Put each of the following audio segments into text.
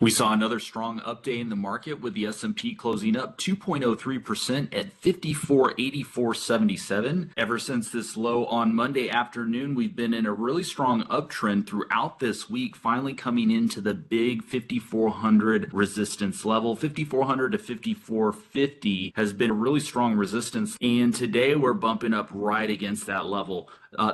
We saw another strong update in the market with the S&P closing up 2.03% at 5484.77. Ever since this low on Monday afternoon, we've been in a really strong uptrend throughout this week, finally coming into the big 5400 resistance level. 5400 to 5450 has been a really strong resistance, and today we're bumping up right against that level.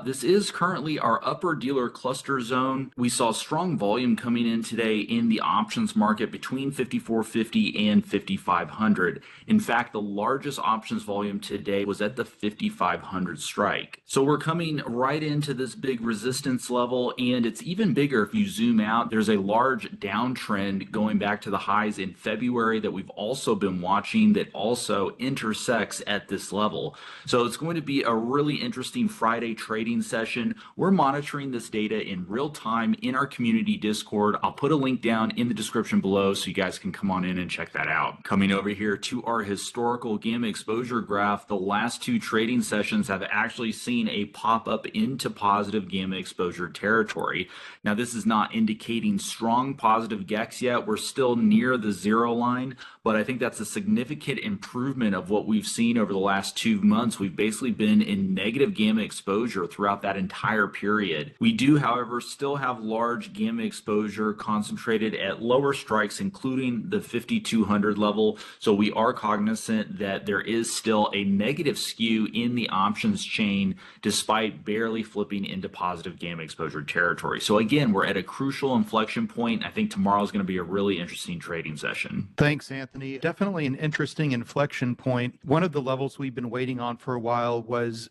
This is currently our upper dealer cluster zone. We saw strong volume coming in today in the options market between 5450 and 5500. In fact, the largest options volume today was at the 5500 strike. So we're coming right into this big resistance level, and it's even bigger if you zoom out. There's a large downtrend going back to the highs in February that we've also been watching that also intersects at this level. So it's going to be a really interesting Friday trading session. We're monitoring this data in real time in our community Discord. I'll put a link down in the description below so you guys can come on in and check that out. Coming over here to our historical gamma exposure graph, the last two trading sessions have actually seen a pop up into positive gamma exposure territory. Now, this is not indicating strong positive GEX yet. We're still near the zero line, but I think that's a significant improvement of what we've seen over the last 2 months. We've basically been in negative gamma exposure throughout that entire period. We do, however, still have large gamma exposure concentrated at lower strikes, including the 5200 level. So we are cognizant that there is still a negative skew in the options chain, despite barely flipping into positive gamma exposure territory. So again, we're at a crucial inflection point. I think tomorrow is going to be a really interesting trading session. Thanks, Anthony. Definitely an interesting inflection point. One of the levels we've been waiting on for a while was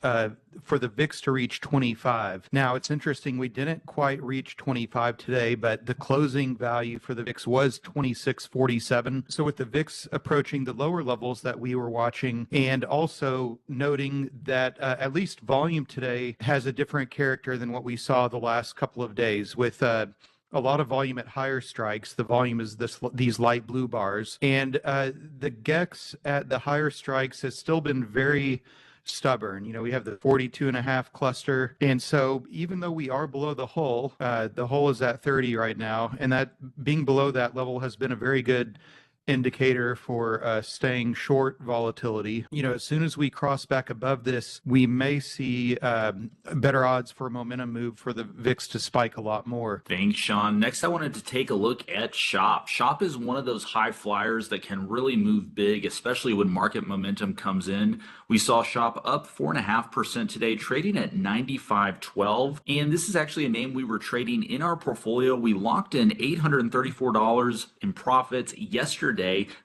for the VIX to reach 25. Now, it's interesting, we didn't quite reach 25 today, but the closing value for the VIX was 26.47. So with the VIX approaching the lower levels that we were watching, and also noting that at least volume today has a different character than what we saw the last couple of days with a lot of volume at higher strikes. The volume is these light blue bars, and the GEX at the higher strikes has still been very stubborn. You know, we have the 42.5 cluster, and so even though we are below the whole is at 30 right now, and that being below that level has been a very good indicator for staying short volatility. You know, as soon as we cross back above this, we may see better odds for a momentum move for the VIX to spike a lot more. Thanks, Sean. Next, I wanted to take a look at SHOP. SHOP is one of those high flyers that can really move big, especially when market momentum comes in. We saw SHOP up 4.5% today, trading at 95.12. And this is actually a name we were trading in our portfolio. We locked in $834 in profits yesterday.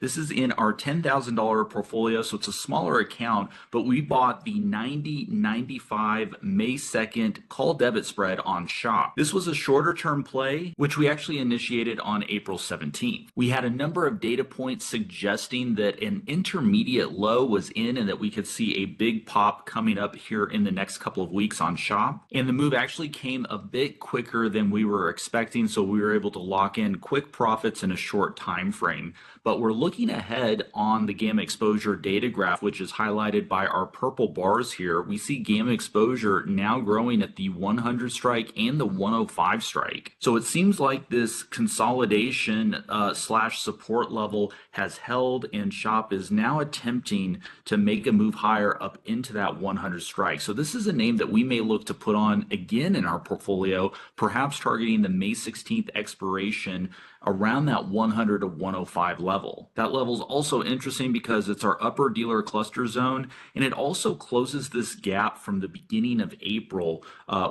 This is in our $10,000 portfolio, so it's a smaller account, but we bought the 90.95 May 2nd call debit spread on SHOP. This was a shorter term play, which we actually initiated on April 17th. We had a number of data points suggesting that an intermediate low was in and that we could see a big pop coming up here in the next couple of weeks on SHOP. And the move actually came a bit quicker than we were expecting, so we were able to lock in quick profits in a short time frame. But we're looking ahead on the gamma exposure data graph, which is highlighted by our purple bars here. We see gamma exposure now growing at the 100 strike and the 105 strike. So it seems like this consolidation slash support level has held, and SHOP is now attempting to make a move higher up into that 100 strike. So this is a name that we may look to put on again in our portfolio, perhaps targeting the May 16th expiration around that 100 to 105 level. That level is also interesting because it's our upper dealer cluster zone, and it also closes this gap from the beginning of April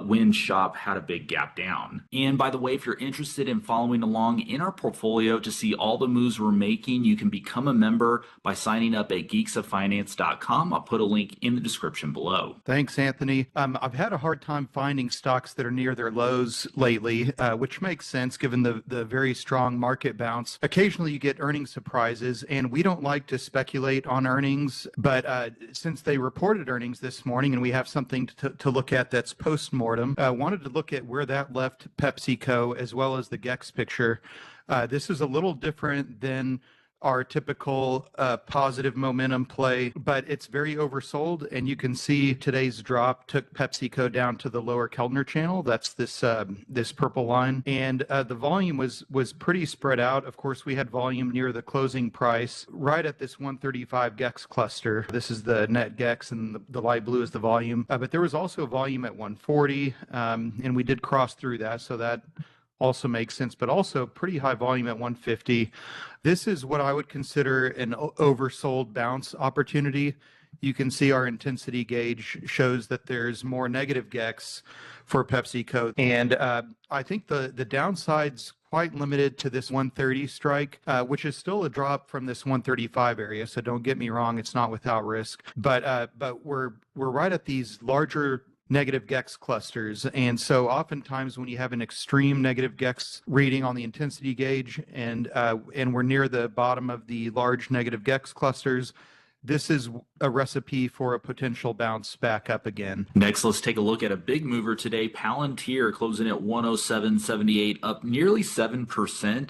when SHOP had a big gap down. And by the way, if you're interested in following along in our portfolio to see all the moves we're making, you can become a member by signing up at geeksoffinance.com. I'll put a link in the description below. Thanks, Anthony. I've had a hard time finding stocks that are near their lows lately, which makes sense given the very strong market bounce. Occasionally you get earnings surprises, and we don't like to speculate on earnings, but since they reported earnings this morning and we have something to look at that's post-mortem, wanted to look at where that left PepsiCo as well as the GEX picture. This is a little different than our typical positive momentum play, but it's very oversold. And you can see today's drop took PepsiCo down to the lower Keltner channel. That's this purple line. And the volume was pretty spread out. Of course, we had volume near the closing price, right at this 135 GEX cluster. This is the net GEX, and the light blue is the volume. But there was also volume at 140, and we did cross through that, so that also makes sense, but also pretty high volume at 150. This is what I would consider an oversold bounce opportunity. You can see our intensity gauge shows that there's more negative GEX for PepsiCo. And I think the downside's quite limited to this 130 strike, which is still a drop from this 135 area. So don't get me wrong, it's not without risk. But we're right at these larger negative GEX clusters. And so oftentimes when you have an extreme negative GEX reading on the intensity gauge and we're near the bottom of the large negative GEX clusters, this is a recipe for a potential bounce back up again. Next, let's take a look at a big mover today. Palantir closing at 107.78, up nearly 7%.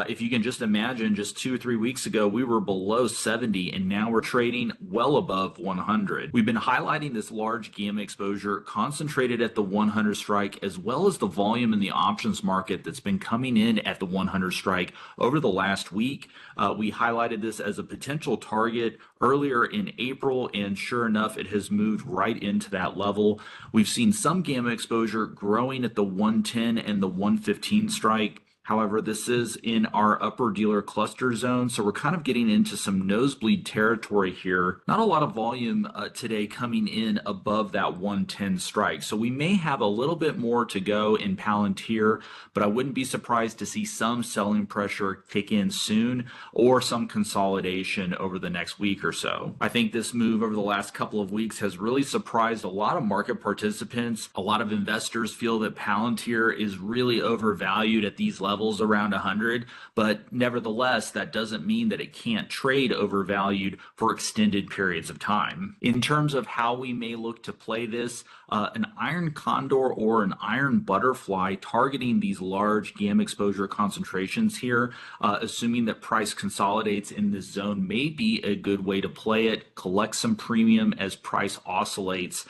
If you can just imagine, just 2 or 3 weeks ago, we were below 70, and now we're trading well above 100. We've been highlighting this large gamma exposure concentrated at the 100 strike, as well as the volume in the options market that's been coming in at the 100 strike over the last week. We highlighted this as a potential target earlier in April, and sure enough, it has moved right into that level. We've seen some gamma exposure growing at the 110 and the 115 strike. However, this is in our upper dealer cluster zone, so we're kind of getting into some nosebleed territory here. Not a lot of volume today coming in above that 110 strike, so we may have a little bit more to go in Palantir, but I wouldn't be surprised to see some selling pressure kick in soon or some consolidation over the next week or so. I think this move over the last couple of weeks has really surprised a lot of market participants. A lot of investors feel that Palantir is really overvalued at these levels around 100, but nevertheless, that doesn't mean that it can't trade overvalued for extended periods of time. In terms of how we may look to play this, an iron condor or an iron butterfly targeting these large gamma exposure concentrations here, assuming that price consolidates in this zone, may be a good way to play it, collect some premium as price oscillates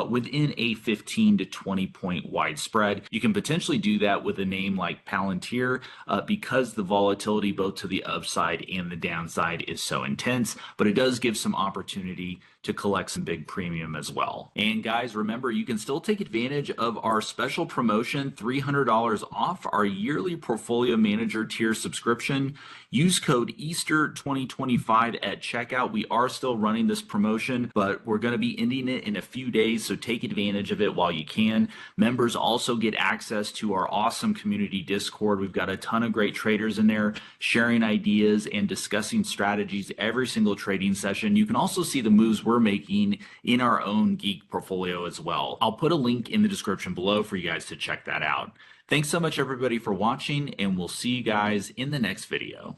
within a 15 to 20 point wide spread. You can potentially do that with a name like Palantir because the volatility both to the upside and the downside is so intense, but it does give some opportunity to collect some big premium as well. And guys, remember, you can still take advantage of our special promotion, $300 off our yearly portfolio manager tier subscription. Use code Easter 2025 at checkout. We are still running this promotion, but we're going to be ending it in a few days, so take advantage of it while you can. Members also get access to our awesome community Discord. We've got a ton of great traders in there sharing ideas and discussing strategies every single trading session. You can also see the moves we're making in our own geek portfolio as well. I'll put a link in the description below for you guys to check that out. Thanks so much everybody for watching, and we'll see you guys in the next video.